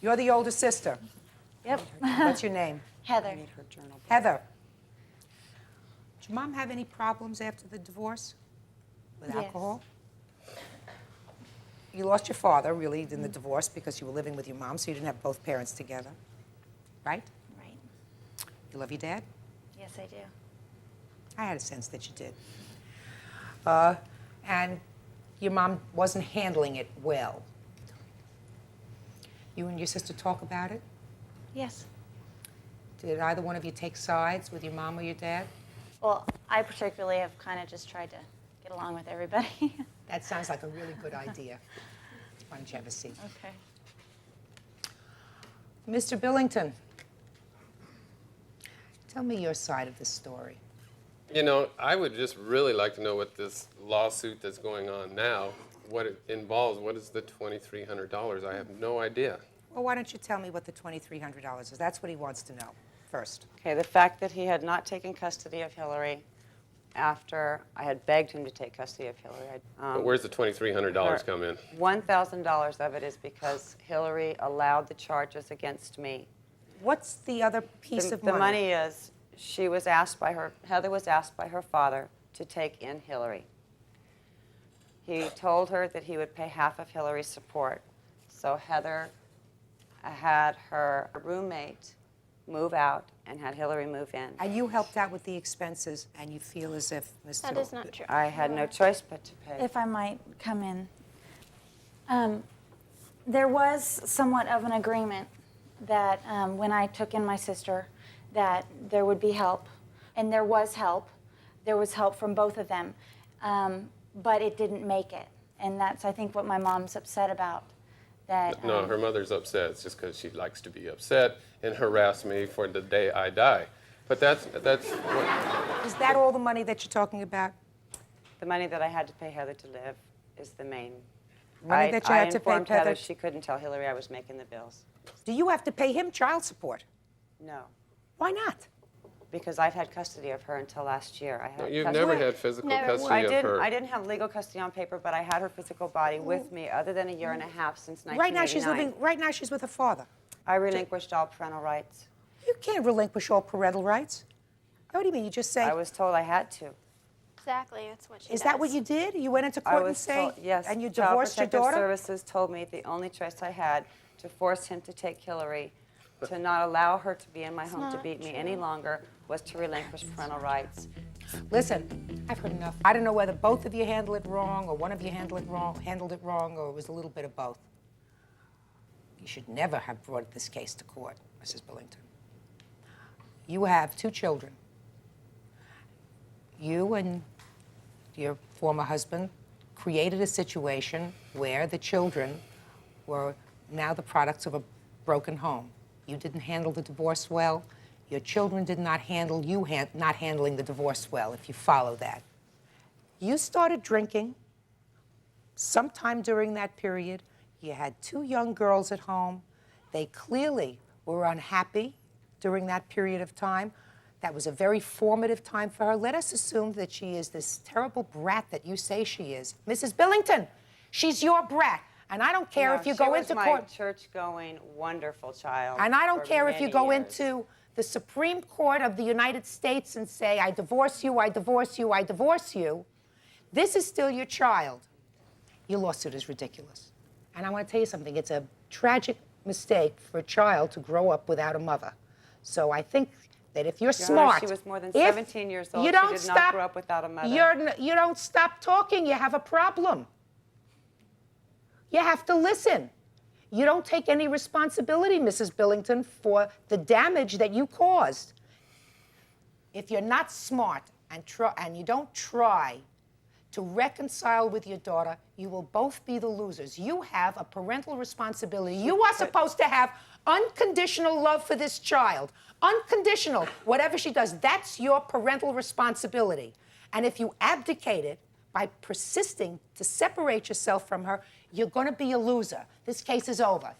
You're the older sister. Yep. What's your name? Heather. Heather. Did your mom have any problems after the divorce with Yes. alcohol? You lost your father, really, in the divorce because you were living with your mom, so you didn't have both parents together, right? Right. You love your dad? Yes, I do. I had a sense that you did. And your mom wasn't handling it well. You and your sister talk about it? Yes. Did either one of you take sides with your mom or your dad? Well, I particularly have kind of just tried to get along with everybody. That sounds like a really good idea. Why don't you have a seat? Okay. Mr. Billington, tell me your side of the story. You know, I would just really like to know what this lawsuit that's going on now, what it involves. What is the $2,300? I have no idea. Well, why don't you tell me what the $2,300 is? That's what he wants to know first. Okay, the fact that he had not taken custody of Hillary after I had begged him to take custody of Hillary. But where's the $2,300 come in? $1,000 of it is because Hillary allowed the charges against me. What's the other piece of The money? money is, Heather was asked by her father to take in Hillary. He told her that he would pay half of Hillary's support. So Heather had her roommate move out and had Hillary move in. And you helped out with the expenses, and you feel as if Mr. That is not true. I had no choice but to pay. If I might come in. There was somewhat of an agreement that when I took in my sister, that there would be help, and there was help. There was help from both of them, but it didn't make it, and that's, I think, what my mom's upset about. That No, her mother's upset. It's just because she likes to be upset and harass me for the day I die. But that's what, Is that all the money that you're talking about? The money that I had to pay Heather to live is the main. Money that you had to pay I informed Heather Heather? she couldn't tell Hillary I was making the bills. Do you have to pay him child support? No, Why not? because I've had custody of her until last year. I had you've custody. never had physical Never. custody of her. I didn't have legal custody on paper, but I had her physical body with me other than a year and a half since 1989. Right now she's with her father. I relinquished all parental rights. You can't relinquish all parental rights. What do you mean? You just say, I was told I had to. Exactly, that's what she is does. that what you did? You went into I court and was say, told, yes, and you Child divorced your Protective daughter? Services told me the only choice I had to force him to take Hillary, to not allow her to be in my home to not beat me any longer, was to relinquish parental rights. Listen, I've heard enough. I don't know whether both of you handled it wrong, or one of you handled it wrong, or it was a little bit of both. You should never have brought this case to court, Mrs. Billington. You have 2 children. You and your former husband created a situation where the children were now the products of a broken home. You didn't handle the divorce well. Your children did not handle you not handling the divorce well, if you follow that. You started drinking sometime during that period. You had 2 young girls at home. They clearly were unhappy during that period of time. That was a very formative time for her. Let us assume that she is this terrible brat that you say she is. Mrs. Billington, she's your brat. And I don't care No, if you go into She was court. my church-going, wonderful child. And I don't for care if you many go years. into the Supreme Court of the United States and say, I divorce you, I divorce you, I divorce you. This is still your child. Your lawsuit is ridiculous. And I want to tell you something. It's a tragic mistake for a child to grow up without a mother. So I think that if you're Your Honor, smart... she was more than if 17 years old. you She don't did stop, not grow up without a mother. You don't stop talking, you have a problem. You have to listen. You don't take any responsibility, Mrs. Billington, for the damage that you caused. If you're not smart and you don't try to reconcile with your daughter, you will both be the losers. You have a parental responsibility. You are supposed to have unconditional love for this child. Unconditional. Whatever she does, that's your parental responsibility. And if you abdicate it by persisting to separate yourself from her, you're going to be a loser. This case is over.